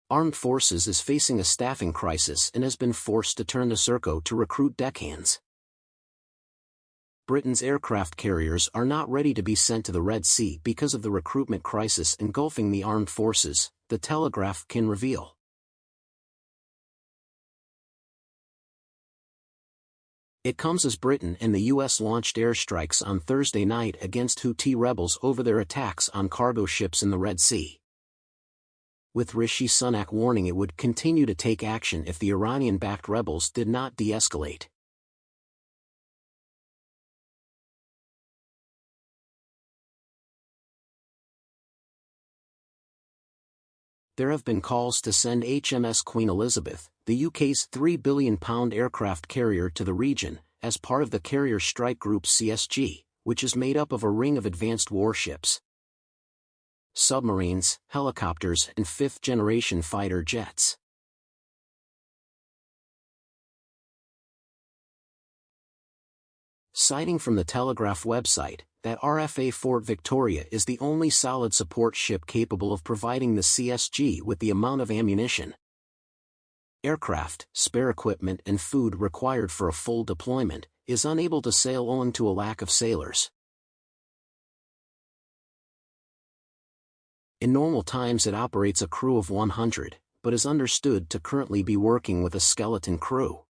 Armed Forces is facing a staffing crisis and has been forced to turn to Serco to recruit deckhands. Britain's aircraft carriers are not ready to be sent to the Red Sea because of the recruitment crisis engulfing the armed forces, the Telegraph can reveal. It comes as Britain and the US launched airstrikes on Thursday night against Houthi rebels over their attacks on cargo ships in the Red Sea, with Rishi Sunak warning it would continue to take action if the Iranian-backed rebels did not de-escalate. There have been calls to send HMS Queen Elizabeth, the UK's £3 billion aircraft carrier, to the region, as part of the Carrier Strike Group CSG, which is made up of a ring of advanced warships, submarines, helicopters and fifth-generation fighter jets. Citing from the Telegraph website, that RFA Fort Victoria is the only solid support ship capable of providing the CSG with the amount of ammunition, aircraft, spare equipment and food required for a full deployment, is unable to sail owing to a lack of sailors. In normal times it operates a crew of 100, but is understood to currently be working with a skeleton crew.